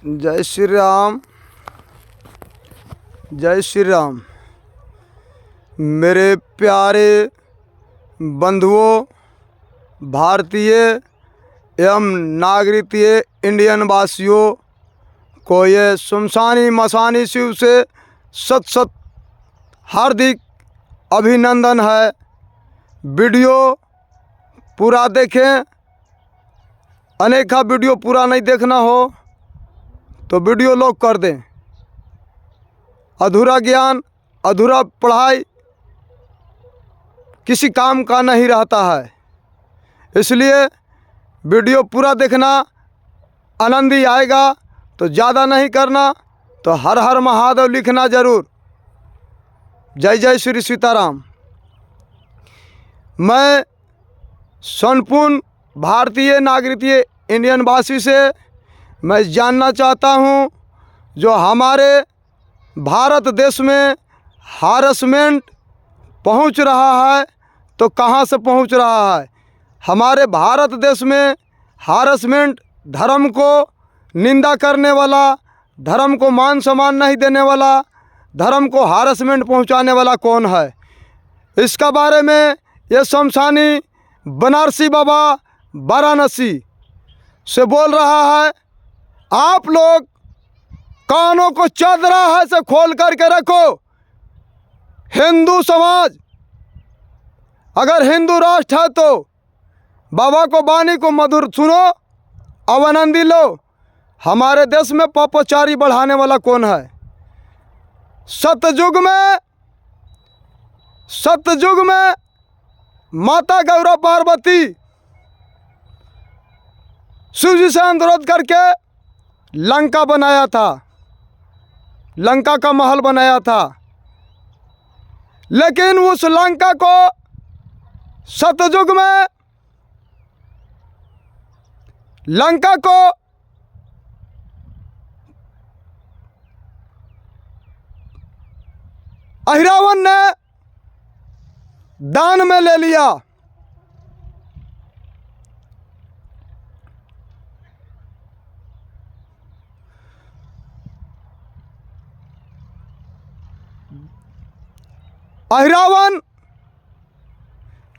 जय श्री राम। जय श्री राम। मेरे प्यारे बंधुओं, भारतीय एवं नागरिकीय इंडियन वासियों को ये शमशानी मशानी शिव से सत सत हार्दिक अभिनंदन है। वीडियो पूरा देखें। अनेका वीडियो पूरा नहीं देखना हो तो वीडियो लॉक कर दें। अधूरा ज्ञान, अधूरा पढ़ाई किसी काम का नहीं रहता है, इसलिए वीडियो पूरा देखना। आनंद ही आएगा तो ज़्यादा नहीं करना, तो हर हर महादेव लिखना ज़रूर। जय जय श्री सीताराम। मैं संपूर्ण भारतीय नागरिकीय इंडियन वासी से मैं जानना चाहता हूं, जो हमारे भारत देश में हारसमेंट पहुंच रहा है तो कहां से पहुंच रहा है। हमारे भारत देश में हारसमेंट, धर्म को निंदा करने वाला, धर्म को मान सम्मान नहीं देने वाला, धर्म को हारसमेंट पहुंचाने वाला कौन है, इसका बारे में ये शमशानी बनारसी बाबा वाराणसी से बोल रहा है। आप लोग कानों को चादरा है से खोल करके रखो। हिंदू समाज अगर हिंदू राष्ट्र है तो बाबा को वाणी को मधुर सुनो, अवनंदी लो। हमारे देश में पापाचारी बढ़ाने वाला कौन है। सतयुग में माता गौरा पार्वती शिव जी से अनुरोध करके लंका बनाया था, लंका का महल बनाया था। लेकिन उस लंका को सतयुग में लंका को अहिरावण ने दान में ले लिया। अहिरावण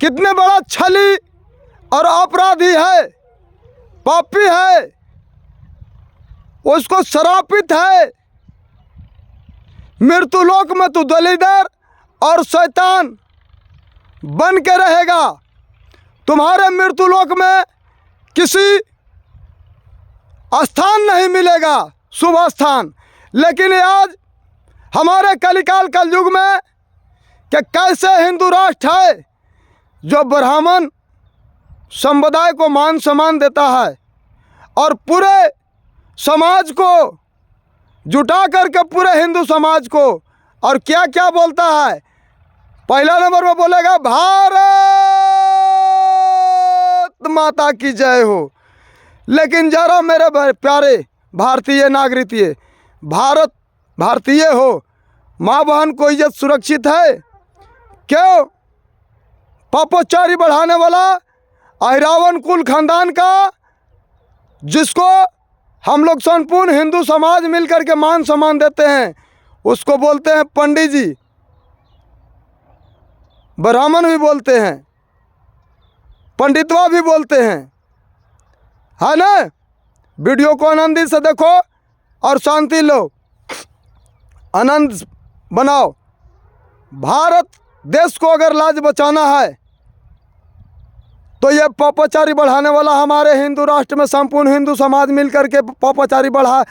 कितने बड़ा छली और अपराधी है, पापी है, उसको श्रापित है। मृत्युलोक में तू दलीदर और शैतान बन के रहेगा। तुम्हारे मृत्युलोक में किसी स्थान नहीं मिलेगा, शुभ स्थान। लेकिन आज हमारे कलिकाल कलयुग में कि कैसे हिंदू राष्ट्र है जो ब्राह्मण समुदाय को मान सम्मान देता है और पूरे समाज को जुटा करके, पूरे हिंदू समाज को, और क्या क्या बोलता है। पहला नंबर में बोलेगा भारत माता की जय हो। लेकिन जरा मेरे प्यारे भारतीय नागरिकीय, भारतीय हो, माँ बहन को इज्जत सुरक्षित है क्यों? पापाचारी बढ़ाने वाला अहिरावण कुल खानदान का, जिसको हम लोग संपूर्ण हिंदू समाज मिलकर के मान सम्मान देते हैं, उसको बोलते हैं पंडित जी। ब्राह्मण भी बोलते हैं, पंडितवा भी बोलते हैं, है ना। वीडियो को आनंदी से देखो और शांति लो, आनंद बनाओ। भारत देश को अगर लाज बचाना है तो ये पापाचारी बढ़ाने वाला हमारे हिंदू राष्ट्र में संपूर्ण हिंदू समाज मिलकर के पापाचारी बढ़ा,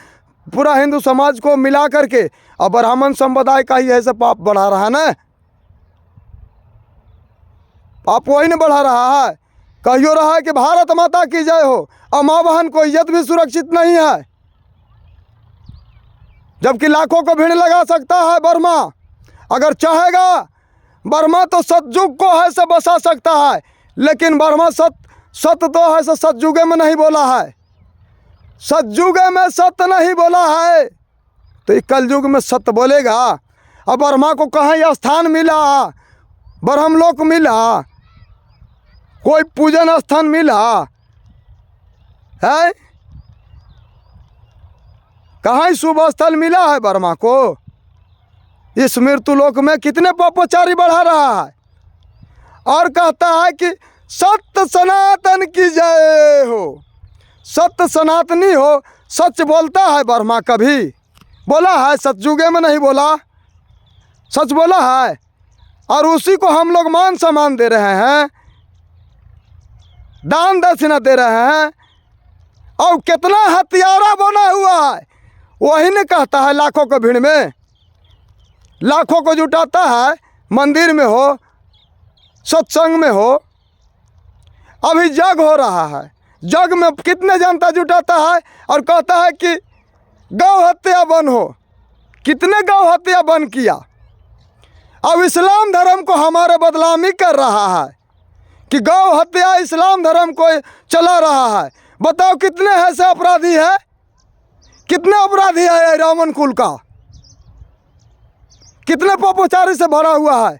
पूरा हिंदू समाज को मिला करके, और ब्राह्मण संप्रदाय का ही ऐसे पाप बढ़ा रहा है ना। पाप वही नहीं बढ़ा रहा है, कहियो रहा है कि भारत माता की जय हो, और माँ बहन को इज्जत भी सुरक्षित नहीं है। जबकि लाखों को भीड़ लगा सकता है बर्मा, अगर चाहेगा बर्मा तो सतयुग को है से बसा सकता है। लेकिन बर्मा सत तो है से सतयुगे में नहीं बोला है, सतयुगे में सत नहीं बोला है, तो कलयुग में सत्य बोलेगा। अब बर्मा को कहीं स्थान मिला, ब्रह्मलोक मिला, कोई पूजन स्थान मिला है? कहाँ शुभ स्थल मिला है वर्मा को? इस मृत्युलोक में कितने पापाचारी बढ़ा रहा है। और कहता है कि सत्य सनातन की जय हो। सत्य सनातनी हो, सच बोलता है वर्मा? कभी बोला है? सतयुगे में नहीं बोला, सच बोला है। और उसी को हम लोग मान सम्मान दे रहे हैं, दान दक्षिणा दे रहे हैं। और कितना हत्यारा बना हुआ है। वही ने कहता है लाखों को भीड़ में, लाखों को जुटाता है, मंदिर में हो, सत्संग में हो। अभी जग हो रहा है, जग में कितने जनता जुटाता है और कहता है कि गौ हत्या बंद हो। कितने गौ हत्या बंद किया। अब इस्लाम धर्म को हमारे बदनामी कर रहा है कि गौ हत्या इस्लाम धर्म को चला रहा है। बताओ कितने ऐसे अपराधी है, कितने अपराधी है रावण कुल का, कितने पापाचारी से भरा हुआ है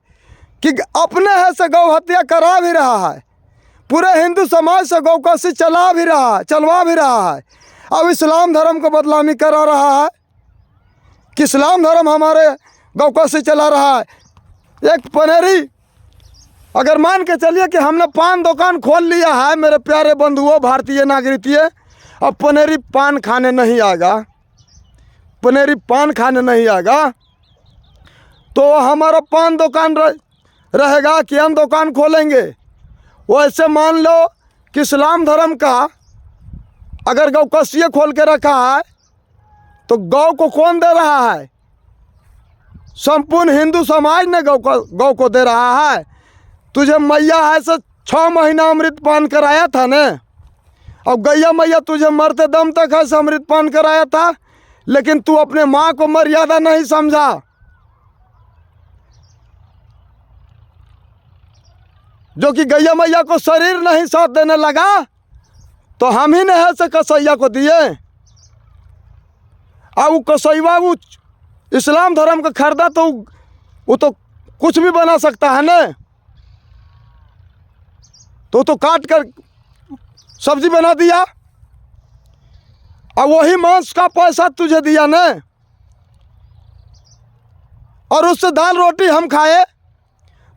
कि अपने ऐसे गौ हत्या करा भी रहा है। पूरे हिंदू समाज से गौकशी चला भी रहा है, चलवा भी रहा है। अब इस्लाम धर्म को बदनामी करा रहा है कि इस्लाम धर्म हमारे गौकशी चला रहा है। एक पनेरी, अगर मान के चलिए कि हमने पान दुकान खोल लिया है मेरे प्यारे बंधुओं भारतीय नागरिकीय, अब पनेरी पान खाने नहीं आएगा, पनेरी पान खाने नहीं आएगा तो हमारा पान दुकान रहेगा कि हम दुकान खोलेंगे? वैसे मान लो कि इस्लाम धर्म का अगर गौकशी खोल के रखा है तो गौ को कौन दे रहा है? संपूर्ण हिंदू समाज ने गौ को दे रहा है। तुझे मैया है से 6 महीना अमृत पान कराया था ने, और गैया मैया तुझे मरते दम तक है से अमृत पान कराया था, लेकिन तू अपने माँ को मर्यादा नहीं समझा। जो कि गैया मैया को शरीर नहीं साथ देने लगा तो हम ही ने है से कसैया को दिए। अब वो कसैया वो इस्लाम धर्म का खरीदा तो वो तो कुछ भी बना सकता है ना, तो काट कर सब्जी बना दिया। और वही मांस का पैसा तुझे दिया ना, और उससे दाल रोटी हम खाए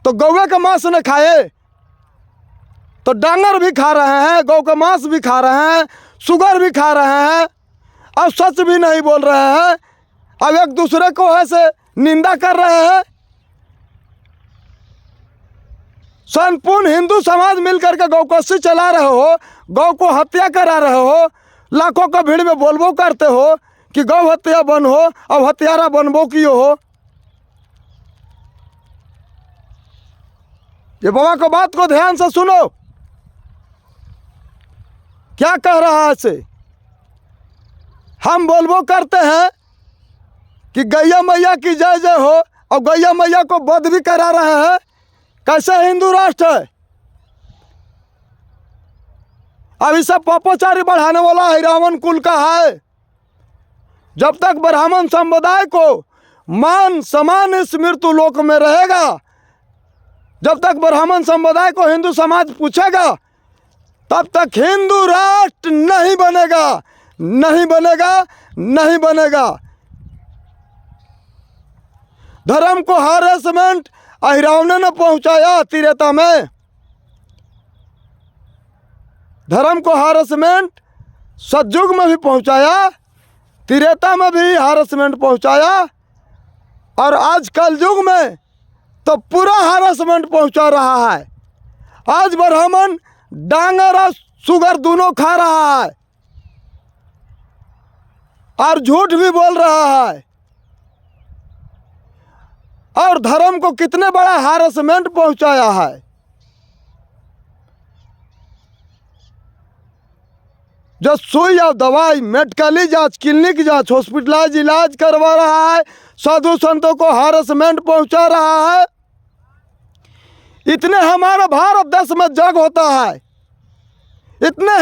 तो गौवे का मांस न खाए तो डांगर भी खा रहे हैं, गौ का मांस भी खा रहे हैं, शुगर भी खा रहे हैं, और सच भी नहीं बोल रहे हैं। अब एक दूसरे को ऐसे निंदा कर रहे हैं। संपूर्ण हिंदू समाज मिलकर के गौकशी चला रहे हो, गौ को हत्या करा रहे हो, लाखों का भीड़ में बोलबो करते हो कि गौ हत्या बन हो, अब हत्यारा बनबो कियो हो। ये बाबा को बात को ध्यान से सुनो, क्या कह रहा है से। हम बोलबो करते हैं कि गैया मैया की जय जय हो, और गैया मैया को वध भी करा रहे हैं। कैसे हिंदू राष्ट्र है? अब इसे पापाचारी बढ़ाने वाला है रावण कुल का है। जब तक ब्राह्मण समुदाय को मान सम्मान इस मृत्यु लोक में रहेगा, जब तक ब्राह्मण समुदाय को हिंदू समाज पूछेगा, तब तक हिंदू राष्ट्र नहीं बनेगा, नहीं बनेगा, नहीं बनेगा। धर्म को हैरेसमेंट अहिरावने ने पहुंचाया त्रेता में, धर्म को हैरेसमेंट सतयुग में भी पहुंचाया, त्रेता में भी हैरेसमेंट पहुंचाया, और आज कल युग में तो पूरा हैरेसमेंट पहुंचा रहा है। आज ब्राह्मण डांगर और शुगर दोनों खा रहा है और झूठ भी बोल रहा है, और धर्म को कितने बड़ा हैरेसमेंट पहुंचाया है। जो सुई और दवाई, मेडिकली जांच, क्लिनिक जांच, हॉस्पिटलाइज इलाज करवा रहा है, साधु संतों को हैरेसमेंट पहुंचा रहा है। इतने हमारे भारत देश में जग होता है, इतने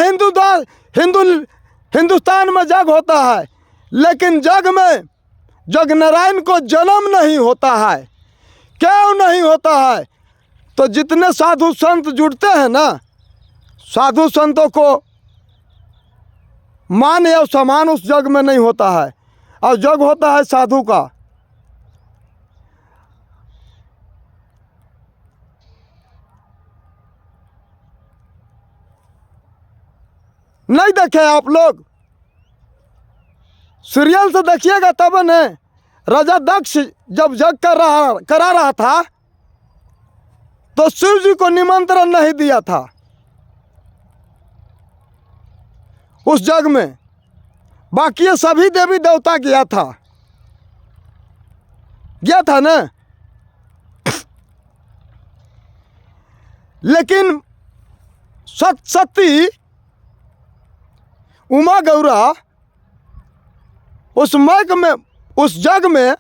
हिंदुस्तान में जग होता है, लेकिन जग में जग नारायण को जन्म नहीं होता है। क्यों नहीं होता है? तो जितने साधु संत जुड़ते हैं ना, साधु संतों को मान या सम्मान उस जग में नहीं होता है। और जग होता है साधु का। नहीं देखे आप लोग? सीरियल से देखिएगा तब न। राजा दक्ष जब जग करा रहा था तो शिव जी को निमंत्रण नहीं दिया था उस जग में, बाकी ये सभी देवी देवता गया था ना। लेकिन सती उमा गौरा उस जग में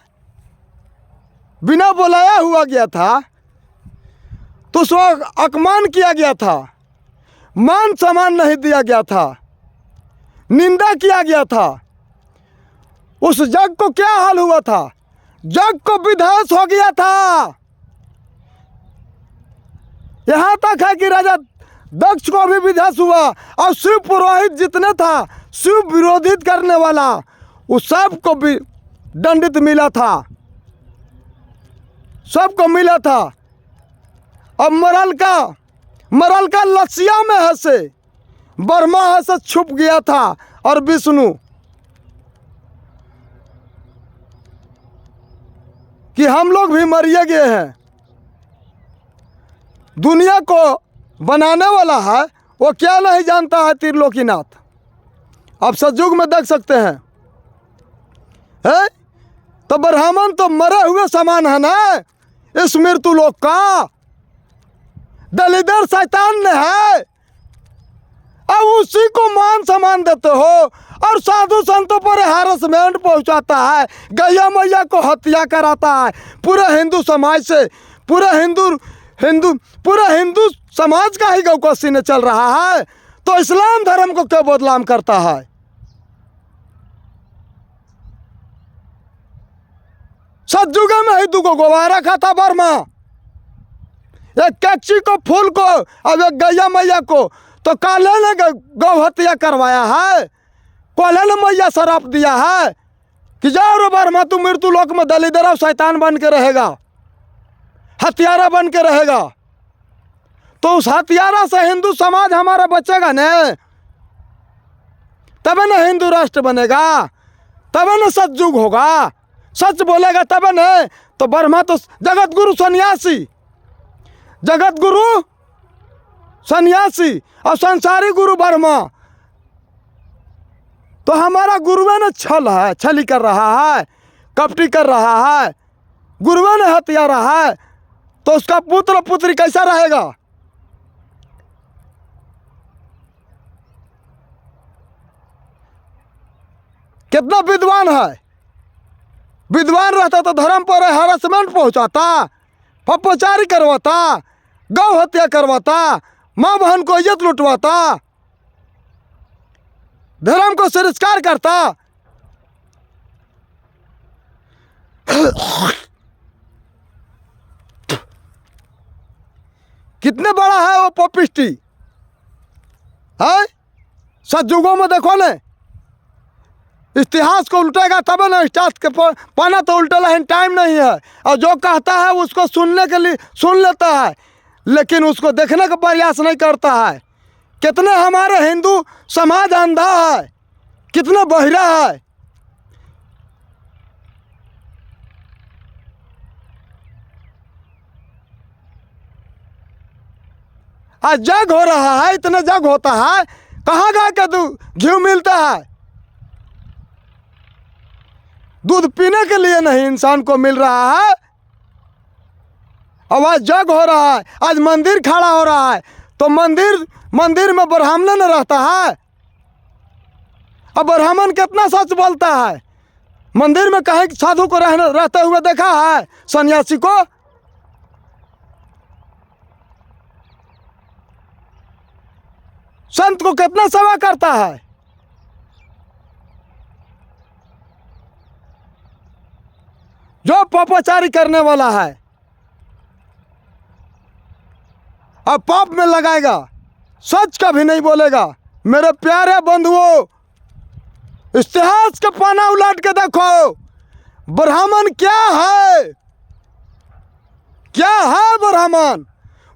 बिना बुलाया हुआ गया था, तो उसको अपमान किया गया था, मान सम्मान नहीं दिया गया था, निंदा किया गया था। उस जग को क्या हाल हुआ था? जग को विध्वंस हो गया था। यहां तक है कि राजा दक्ष को भी विध्वंस हुआ और शिव पुरोहित जितने था, शिव विरोधित करने वाला, उस सबको भी दंडित मिला था, सबको मिला था। अब मरल का लसिया में हंसे, ब्रह्मा हंस छुप गया था और विष्णु कि हम लोग भी मरिए गए हैं। दुनिया को बनाने वाला है वो क्या नहीं जानता है त्रिलोकीनाथ। आप सतयुग में देख सकते हैं, है? तो ब्राह्मण तो मरे हुए समान है ना इस मृत्यु लोक का। दलिदर शैतान ने है, अब उसी को मान सम्मान देते हो और साधु संतों पर हैरेसमेंट पहुंचाता है, गैया मैया को हत्या कराता है। पूरे हिंदू समाज से पूरा हिंदू समाज का ही गौ का सीने चल रहा है, तो इस्लाम धर्म को क्यों बदनाम करता है? सतयुग में ही दुगो गोवारा खाता वर्मा, एक कैची को फूल को अब एक गैया मैया को, तो काले ने गौ हत्या करवाया है, काले ने मैया शराप दिया है कि जाओ रे वर्मा तू मृत्यु लोक में दलिदर और शैतान बन के रहेगा, हत्यारा बन के रहेगा। तो उस हत्यारा से हिंदू समाज हमारा बचेगा न, तब न हिंदू राष्ट्र बनेगा, तब न सतयुग होगा, सच बोलेगा तब न। तो ब्रह्मा तो जगत गुरु सन्यासी और संसारी गुरु ब्रह्मा, तो हमारा गुरुआ ने छली कर रहा है, कपटी कर रहा है, गुरुआ ने हत्यारा है, तो उसका पुत्र पुत्री कैसा रहेगा? कितना विद्वान है, विद्वान रहता तो धर्म पर हैरेसमेंट पहुंचाता, पप्पचारी करवाता, गौ हत्या करवाता, माँ बहन को इज्जत लुटवाता, धर्म को तिरस्कार करता। कितने बड़ा है वो पपिष्टी है। सतयुगों में देखो ने, इतिहास को उल्टेगा तब ना स्टार्ट के पाना तो उल्टेला है, टाइम नहीं है। और जो कहता है उसको सुनने के लिए सुन लेता है, लेकिन उसको देखने का प्रयास नहीं करता है। कितने हमारे हिंदू समाज अंधा है, कितना बहिरा है। आज जग हो रहा है, इतना जग होता है, कहाँ गा के घी मिलता है? दूध पीने के लिए नहीं इंसान को मिल रहा है। अब आज जग हो रहा है, आज मंदिर खड़ा हो रहा है, तो मंदिर में ब्राह्मण रहता है। अब ब्राह्मण कितना सच बोलता है? मंदिर में कहीं साधु को रहते हुए देखा है? सन्यासी को? संत को कितना सेवा करता है? जो पापाचारी करने वाला है अब पाप में लगाएगा, सच का भी नहीं बोलेगा। मेरे प्यारे बंधुओं, इतिहास का पाना उलट के देखो, ब्राह्मण क्या है, क्या है ब्राह्मण,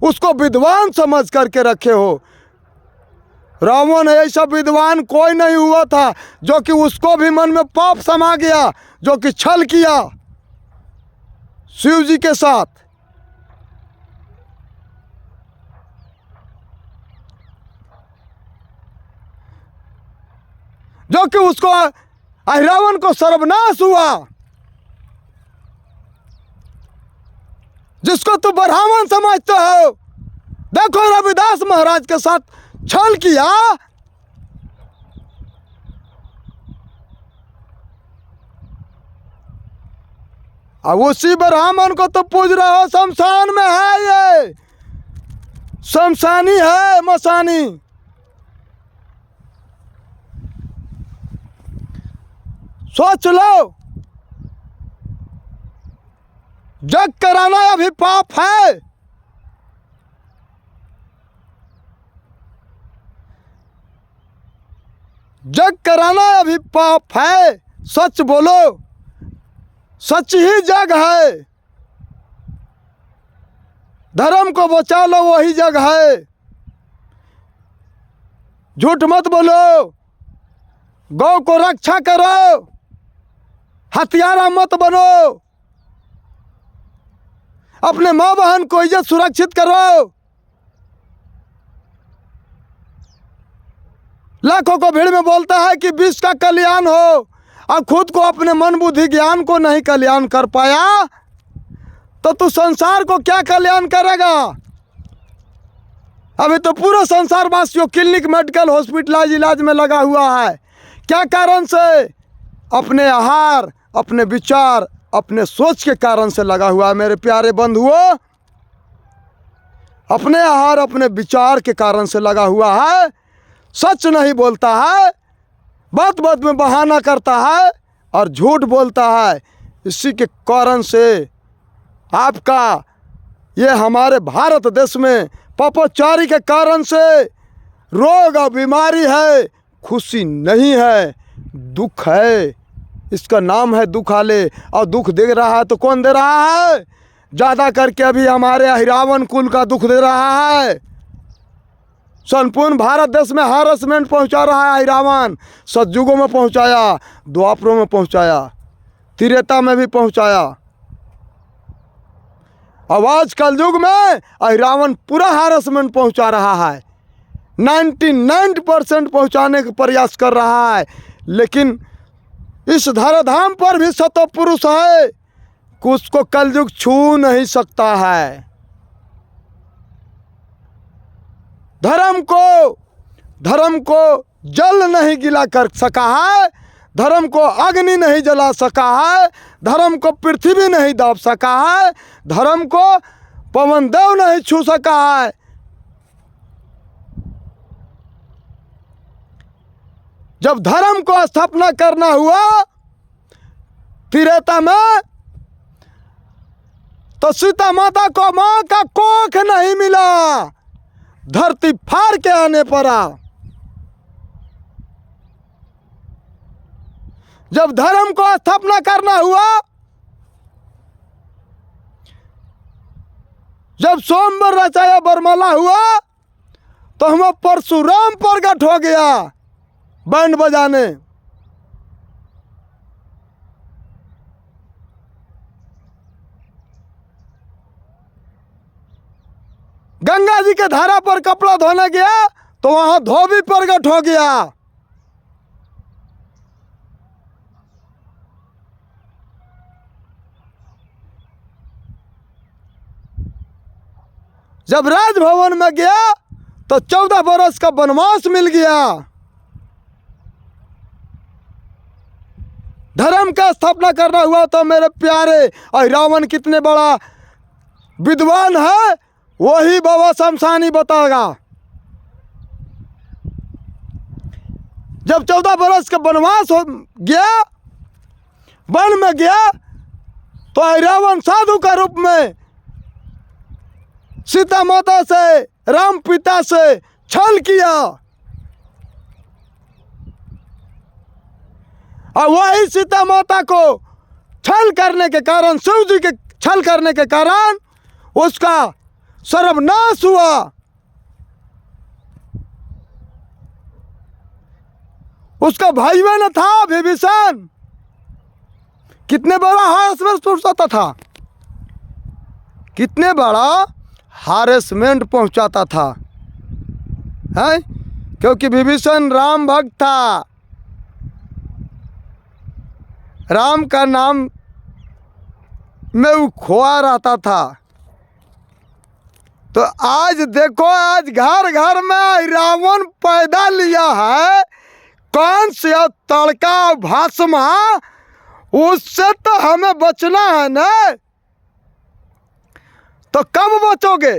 उसको विद्वान समझ करके रखे हो। रावण ऐसा विद्वान कोई नहीं हुआ था जो कि उसको भी मन में पाप समा गया, जो कि छल किया शिव जी के साथ। जो कि उसको रावण को सर्वनाश हुआ, जिसको तू ब्राह्मण समझते हो। देखो रविदास महाराज के साथ छल किया, अब उसी ब्राह्मण को तो पूज रहे हो। शमशान में है ये, शमशानी है, मशानी। सोच लो, जग कराना अभी पाप है। जग कराना अभी पाप है। सच बोलो, सच ही जग है। धर्म को बचा लो, वही जग है। झूठ मत बोलो, गौ को रक्षा करो, हत्यारा मत बनो, अपने माँ बहन को इज्जत सुरक्षित करो। लाखों को भीड़ में बोलता है कि विश्व का कल्याण हो, और खुद को अपने मन बुद्धि ज्ञान को नहीं कल्याण कर पाया, तो तू संसार को क्या कल्याण करेगा। अभी तो पूरा संसार वासियों क्लिनिक, मेडिकल, हॉस्पिटल इलाज में लगा हुआ है। क्या कारण से? अपने आहार, अपने विचार, अपने सोच के कारण से लगा हुआ है मेरे प्यारे बंधुओं। अपने आहार, अपने विचार के कारण से लगा हुआ है। सच नहीं बोलता है, बात बात में बहाना करता है और झूठ बोलता है। इसी के कारण से आपका ये हमारे भारत देश में पापाचारी के कारण से रोग और बीमारी है, खुशी नहीं है, दुख है। इसका नाम है दुखाले। और दुख दे रहा है तो कौन दे रहा है? ज़्यादा करके अभी हमारे अहिरावण कुल का दुख दे रहा है। संपूर्ण भारत देश में हैरेसमेंट पहुंचा रहा है अहिरावण। सतयुगों में पहुंचाया, द्वापरों में पहुंचाया, त्रेता में भी पहुंचाया। अब आज कलयुग में अहिरावण पूरा हैरेसमेंट पहुंचा रहा है। 99% पहुंचाने का प्रयास कर रहा है। लेकिन इस धराधाम पर भी सतो पुरुष है कि उसको कलयुग छू नहीं सकता है। धर्म को जल नहीं गिला कर सका है, धर्म को अग्नि नहीं जला सका है, धर्म को पृथ्वी नहीं दाब सका है, धर्म को पवन देव नहीं छू सका है। जब धर्म को स्थापना करना हुआ त्रेता में, तो सीता माता को मां का कोख नहीं मिला, धरती फाड़ के आने पड़ा। जब धर्म को स्थापना करना हुआ, जब सोमवार रचाया बरमला हुआ, तो हम परशुराम प्रगट हो गया बैंड बजाने। गंगा जी के धारा पर कपड़ा धोने गया तो वहां धोबी प्रगट हो गया। जब राजभवन में गया तो 14 बरस का वनवास मिल गया। धर्म का स्थापना करना हुआ तो मेरे प्यारे अहिरावण कितने बड़ा विद्वान है, वही बाबा शमशानी बताएगा। जब 14 बरस का वनवास हो गया, वन में गया, तो अहिरावण साधु का रूप में सीता माता से, राम पिता से छल किया। और वही सीता माता को छल करने के कारण, शिव जी के छल करने के कारण उसका सर्वनाश हुआ। उसका भाई बहन था विभीषण, कितने बड़ा हारेसमेंट पहुंचाता था, कितने बड़ा हारेसमेंट पहुंचाता था, है? क्योंकि विभीषण राम भक्त था, राम का नाम में वो खोआ रहता था। तो आज देखो, आज घर घर में रावण पैदा लिया है, कौन से तड़का भाषमा, उससे तो हमें बचना है ना। तो कब बचोगे?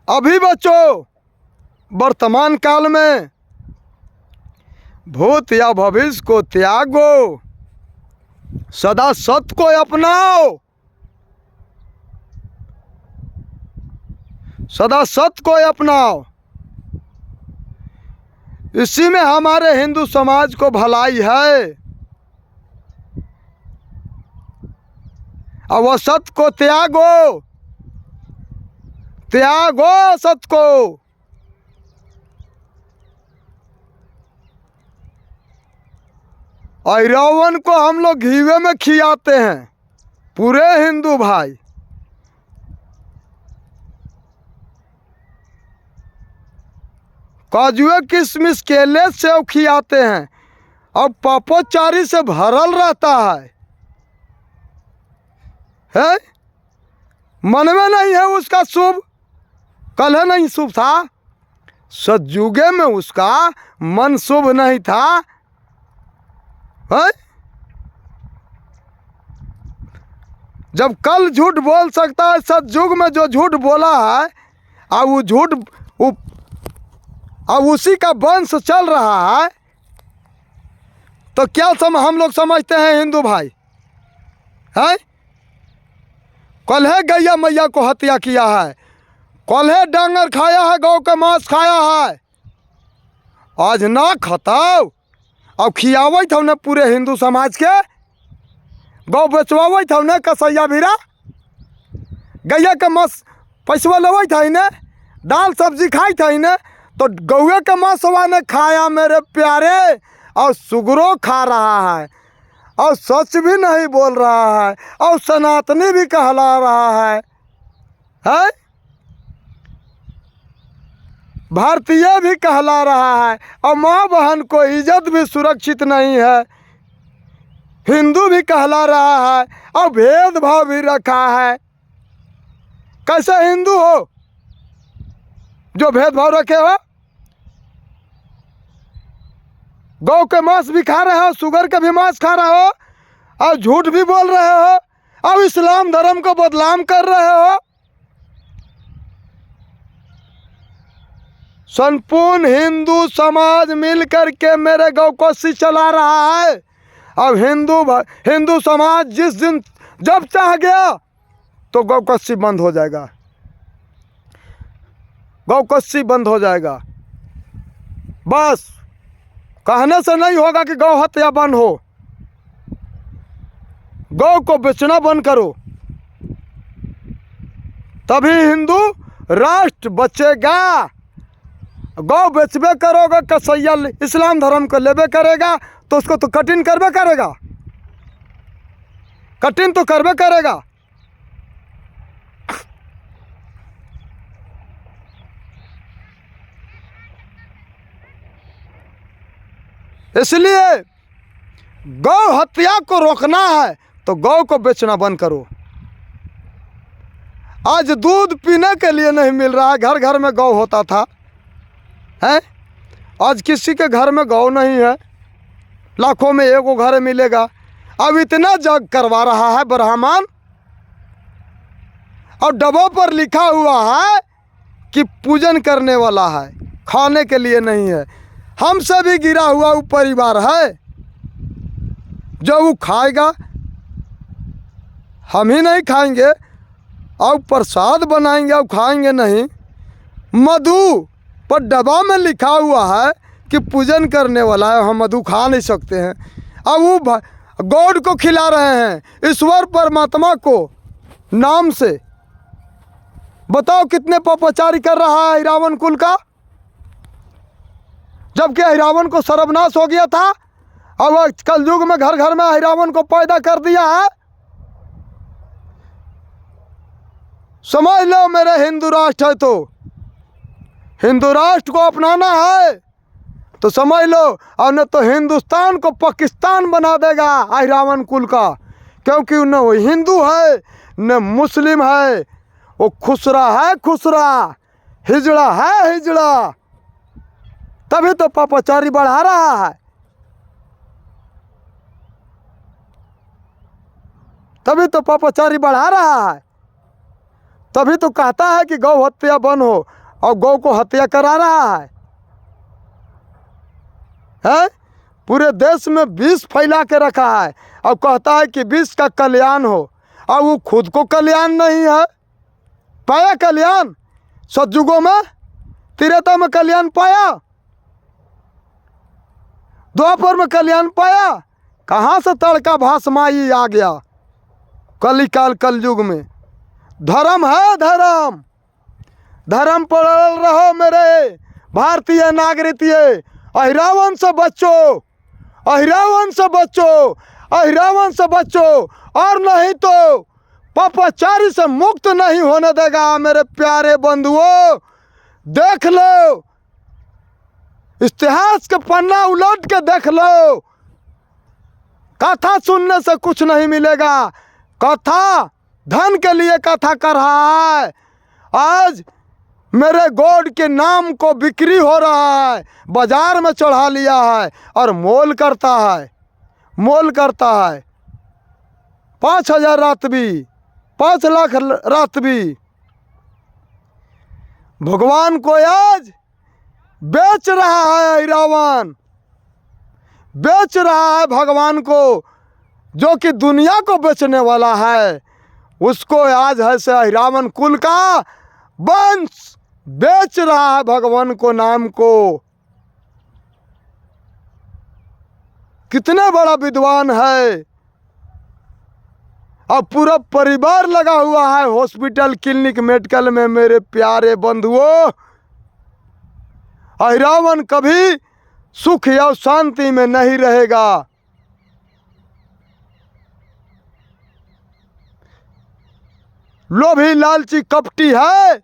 अभी बचो, वर्तमान काल में। भूत या भविष्य को त्यागो, सदा सत्य को अपनाओ, सदा सत्य को अपनाओ। इसी में हमारे हिंदू समाज को भलाई है। और वह सत्य को त्यागो, त्यागो सत्य को। और रावण को हम लोग घीवे में खिलाते हैं, पूरे हिंदू भाई। काजुए किशमिश केले सेव खिलाते हैं, और पापोचारी से भरल रहता है? मन में नहीं है उसका शुभ, कल है नहीं शुभ था, सतयुगे में उसका मन शुभ नहीं था, है? जब कल झूठ बोल सकता है, सतयुग में जो झूठ बोला है, और वो झूठ अब उसी का वंश चल रहा है, तो क्या हम लोग समझते हैं हिंदू भाई, है? कल है गैया मैया को हत्या किया है, कल है डांगर खाया है, गौ का मांस खाया है, आज ना खताओ। अब खियावत हो न पूरे हिंदू समाज के, गौ बेचवावत हो न कसैया भीरा, गैया के मांस पैसवा लेवत है न, दाल सब्जी खाई है न, तो गौए के मांसवा ने खाया मेरे प्यारे, और सुगरो खा रहा है, और सच भी नहीं बोल रहा है, और सनातनी भी कहला रहा है? भारतीय भी कहला रहा है, और माँ बहन को इज्जत भी सुरक्षित नहीं है, हिंदू भी कहला रहा है, और भेदभाव भी रखा है। कैसे हिंदू हो जो भेदभाव रखे हो? गौ के मांस भी खा रहे हो, शुगर के भी मांस खा रहे हो, और झूठ भी बोल रहे हो, और इस्लाम धर्म को बदनाम कर रहे हो। संपूर्ण हिंदू समाज मिलकर के मेरे गौ कोसी चला रहा है। अब हिंदू समाज जिस दिन जब चाह गया तो गौ कोसी बंद हो जाएगा, गौ कोसी बंद हो जाएगा। बस कहने से नहीं होगा कि गौ हत्या बंद हो, गौ को बेचना बंद करो, तभी हिंदू राष्ट्र बचेगा। गौ बेचबे करोगे, कसैया इस्लाम धर्म को लेबे करेगा, तो उसको तो कठिन करबे करेगा, कठिन तो करबे करेगा। इसलिए गौ हत्या को रोकना है तो गौ को बेचना बंद करो। आज दूध पीने के लिए नहीं मिल रहा है, घर घर में गौ होता था, है? आज किसी के घर में गौ नहीं है, लाखों में एक घर मिलेगा। अब इतना जग करवा रहा है ब्राह्मण, और डब्बों पर लिखा हुआ है कि पूजन करने वाला है, खाने के लिए नहीं है। हमसे भी गिरा हुआ वो परिवार है जो वो खाएगा, हम ही नहीं खाएंगे, और प्रसाद बनाएंगे और खाएंगे नहीं। मधु पर डब्बा में लिखा हुआ है की पूजन करने वाला है, हम मधु खा नहीं सकते हैं। अब वो गॉड को खिला रहे हैं, ईश्वर परमात्मा को नाम से। बताओ कितने पापाचारी कर रहा है रावण कुल का, जबकि रावण को सर्वनाश हो गया था। अब कल युग में घर घर में रावण को पैदा कर दिया है। समझ लो मेरे हिंदू राष्ट्र है तो हिंदू राष्ट्र को अपनाना है तो समझ लो, और न तो हिंदुस्तान को पाकिस्तान बना देगा रावण कुल का, क्योंकि न वो हिंदू है न मुस्लिम है, वो खुसरा है, खुसरा हिजड़ा है, हिजड़ा। तभी तो पापाचारी बढ़ा रहा है, तभी तो पापाचारी बढ़ा रहा है, तभी तो कहता है कि गौ हत्या बंद हो और गौ को हत्या करा रहा है। पूरे देश में विष फैला के रखा है और कहता है कि विष का कल्याण हो, और वो खुद को कल्याण नहीं है। पाया कल्याण सतयुगों में, त्रेता में कल्याण पाया, द्वापर में कल्याण पाया, कहाँ से तड़का भाषमाई आ गया कलिकाल कलयुग में। धर्म है, धर्म, धर्म पर रहो मेरे भारतीय नागरिक। अहिरावण से बचो, अहिरावण से बचो, अहिरावण से बचो, और नहीं तो पापाचारी से मुक्त नहीं होने देगा मेरे प्यारे बंधुओं। देख लो, इतिहास के पन्ना उलट के देख लो, कथा सुनने से कुछ नहीं मिलेगा। कथा धन के लिए कथा कर रहा है। आज मेरे गॉड के नाम को बिक्री हो रहा है, बाजार में चढ़ा लिया है और मोल करता है, मोल करता है। 5,000 रात भी, 5 लाख रात भी। भगवान को आज बेच रहा है रावण, बेच रहा है भगवान को, जो कि दुनिया को बेचने वाला है। उसको आज है से रावण कुल का वंश बेच रहा है भगवान को, नाम को। कितना बड़ा विद्वान है, अब पूरा परिवार लगा हुआ है हॉस्पिटल, क्लिनिक, मेडिकल में मेरे प्यारे बंधुओं। रावण कभी सुख या शांति में नहीं रहेगा। लोभी, लालची, कपटी है,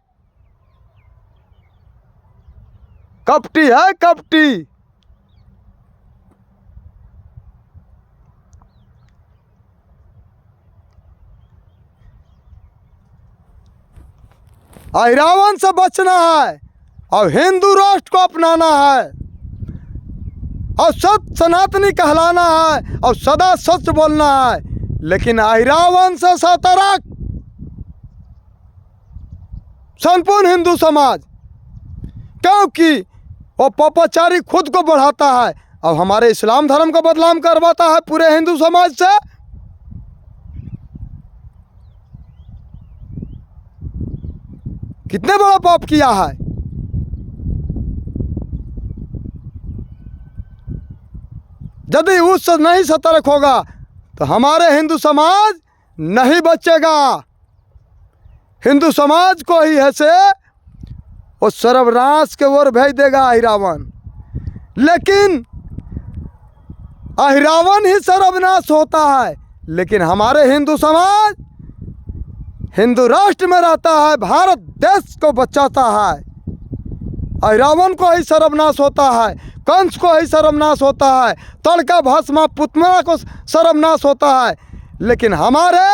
कपटी है, कपटी। रावण से बचना है और हिंदू राष्ट्र को अपनाना है और सत्य सनातनी कहलाना है और सदा सच बोलना है। लेकिन रावण से सतर्क संपूर्ण हिंदू समाज, क्योंकि वो पापाचारी खुद को बढ़ाता है और हमारे इस्लाम धर्म का बदनाम करवाता है पूरे हिंदू समाज से। कितने बड़ा पाप किया है। यदि उससे नहीं सतर्क होगा तो हमारे हिंदू समाज नहीं बचेगा। हिंदू समाज को ही ऐसे वो सर्वनाश के ओर भेज देगा रावण। लेकिन रावण ही सर्वनाश होता है, लेकिन हमारे हिंदू समाज हिंदू राष्ट्र में रहता है, भारत देश को बचाता है। रावण को ही सर्वनाश होता है, कंस को ही सर्वनाश होता है, तड़का भस्मा पुतला को सर्वनाश होता है। लेकिन हमारे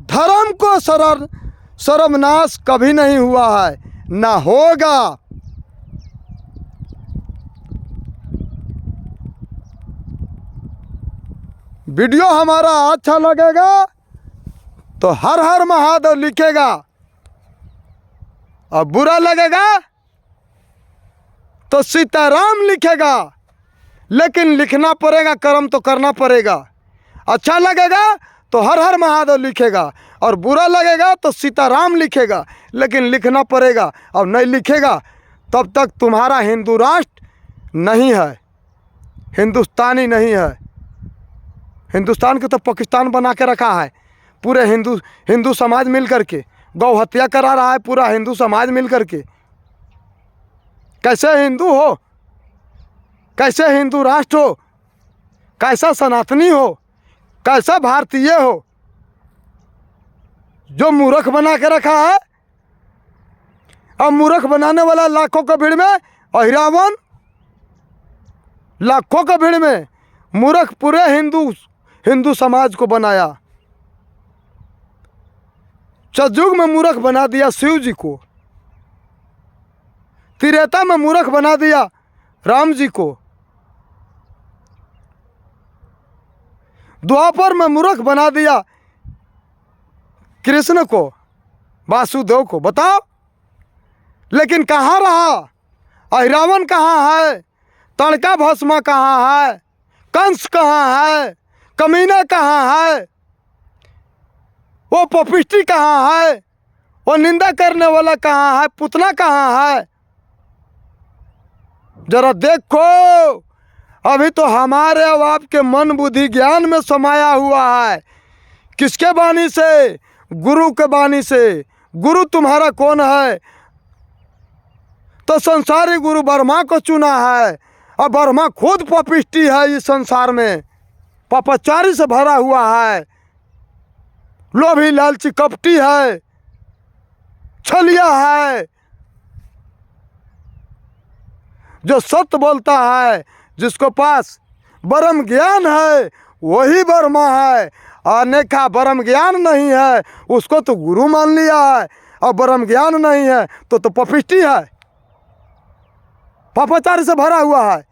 धर्म को सर्वनाश कभी नहीं हुआ है, ना होगा। वीडियो हमारा अच्छा लगेगा तो हर हर महादेव लिखेगा, और बुरा लगेगा तो सीताराम लिखेगा। लेकिन लिखना पड़ेगा, कर्म तो करना पड़ेगा। अच्छा लगेगा तो हर हर महादेव लिखेगा, और बुरा लगेगा तो सीताराम लिखेगा। लेकिन लिखना पड़ेगा, और नहीं लिखेगा तब तक तुम्हारा हिंदू राष्ट्र नहीं है, हिंदुस्तानी नहीं है। हिंदुस्तान को तो पाकिस्तान बना के रखा है। पूरे हिंदू समाज मिल करके गौ हत्या करा रहा है, पूरा हिंदू समाज मिल करके। कैसे हिंदू हो, कैसे हिंदू राष्ट्र हो, कैसा सनातनी हो, कैसा भारतीय हो, जो मूर्ख बना के रखा है। अब मूर्ख बनाने वाला लाखों की भीड़ में अहिरावन, लाखों की भीड़ में मूर्ख पूरे हिंदू समाज को बनाया। सतयुग में मूर्ख बना दिया शिव जी को, त्रेता में मूर्ख बना दिया राम जी को, द्वापर में मूर्ख बना दिया कृष्ण को, वासुदेव को। बताओ, लेकिन कहाँ रहा अहिरावण? कहाँ है तड़का भस्मा? कहाँ है कंस? कहाँ है कमीना? कहाँ है वो पपिष्टी? कहाँ है वो निंदा करने वाला? कहाँ है पुतला? कहाँ है? जरा देखो, अभी तो हमारे अब आपके मन बुद्धि ज्ञान में समाया हुआ है। किसके बानी से? गुरु के बानी से। गुरु तुम्हारा कौन है? तो संसारी गुरु ब्रह्मा को चुना है, और ब्रह्मा खुद पपिष्टी है। इस संसार में पापाचारी से भरा हुआ है, लोभी लालची कपटी है, छलिया है। जो सत्य बोलता है, जिसको पास ब्रह्म ज्ञान है, वही ब्रह्मा है। अनेका ब्रह्म ज्ञान नहीं है, उसको तो गुरु मान लिया है। और ब्रह्म ज्ञान नहीं है तो पपिष्टी है, पापाचारी से भरा हुआ है।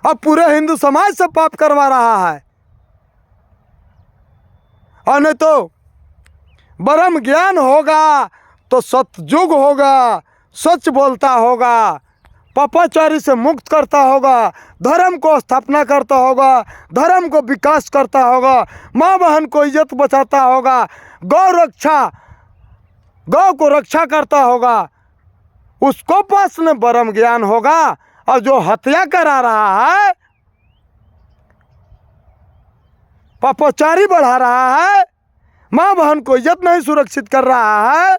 अब पूरे हिंदू समाज से पाप करवा रहा है। और नहीं तो ब्रह्म ज्ञान होगा तो सतयुग होगा, सच बोलता होगा, पापाचारी से मुक्त करता होगा, धर्म को स्थापना करता होगा, धर्म को विकास करता होगा, माँ बहन को इज्जत बचाता होगा, गौ को रक्षा करता होगा। उसको पास में ब्रह्म ज्ञान होगा। और जो हत्या करा रहा है, पापाचारी बढ़ा रहा है, माँ बहन को इज्जत नहीं सुरक्षित कर रहा है,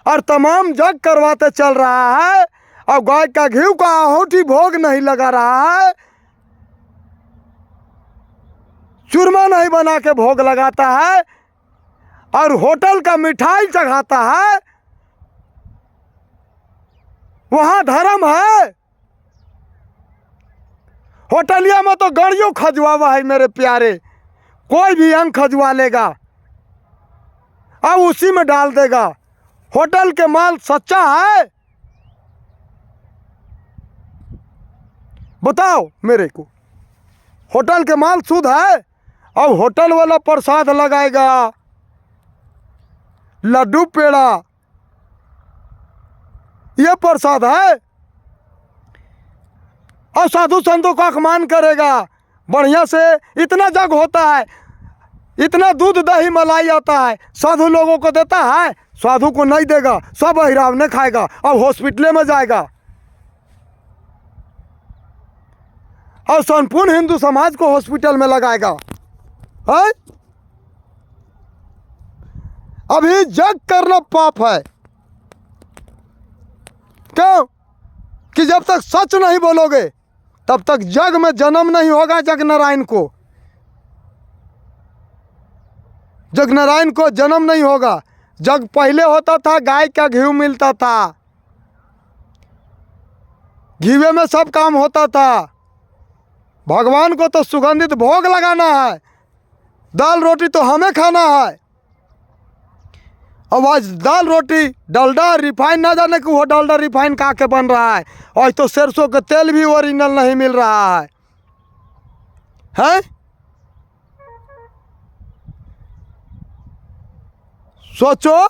और तमाम जग करवाते चल रहा है, और गाय का घी का आहुति भोग नहीं लगा रहा है, चूरमा नहीं बना के भोग लगाता है, और होटल का मिठाई चढ़ाता है। वहां धर्म है? होटलिया में तो गड़ियों खजवावा है मेरे प्यारे। कोई भी अंग खजवा लेगा और उसी में डाल देगा। होटल के माल सच्चा है? बताओ मेरे को, होटल के माल शुद्ध है? और होटल वाला प्रसाद लगाएगा, लड्डू पेड़ा, ये प्रसाद है? और साधु संतों का अपमान करेगा। बढ़िया से इतना जग होता है, इतना दूध दही मलाई आता है, साधु लोगों को देता है? साधु को नहीं देगा, सब अहिराव ने खाएगा और हॉस्पिटल में जाएगा। और संपूर्ण हिंदू समाज को हॉस्पिटल में लगाएगा। है? अभी जग करना पाप है। क्यों? कि जब तक सच नहीं बोलोगे तब तक जग में जन्म नहीं होगा। जग नारायण को जन्म नहीं होगा। जग पहले होता था, गाय का घी मिलता था, घीवे में सब काम होता था। भगवान को तो सुगंधित भोग लगाना है, दाल रोटी तो हमें खाना है। अब आज दाल रोटी डालडा रिफाइन, ना जाने कि वो डालडा रिफाइन कहाँ के बन रहा है। आज तो सरसों का तेल भी ओरिजिनल नहीं मिल रहा है। हैं? सोचो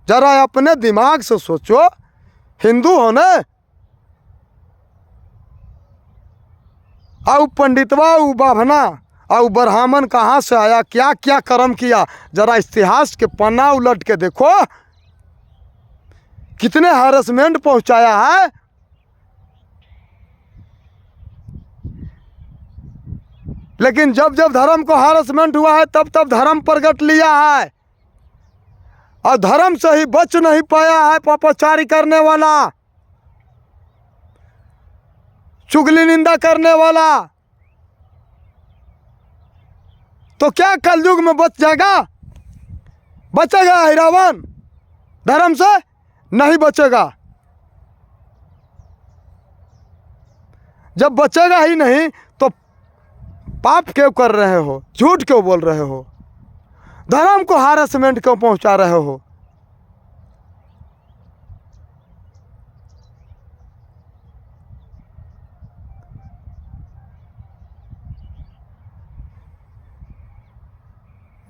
जरा, अपने दिमाग से सोचो। हिंदू हो ना? और पंडितवा, उ बाभना और ब्राह्मण कहाँ से आया, क्या क्या कर्म किया? जरा इतिहास के पन्ना उलट के देखो। कितने हैरेसमेंट पहुंचाया है। लेकिन जब जब धर्म को हैरेसमेंट हुआ है तब तब धर्म प्रगट लिया है, और धर्म से ही बच नहीं पाया है पापाचारी करने वाला, चुगली निंदा करने वाला। तो क्या कलयुग में बच जाएगा? बचेगा ही रावण? धर्म से नहीं बचेगा। जब बचेगा ही नहीं तो पाप क्यों कर रहे हो, झूठ क्यों बोल रहे हो, धर्म को हैरेसमेंट क्यों पहुंचा रहे हो?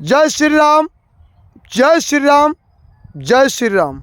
जय श्री राम, जय श्री राम, जय श्री राम।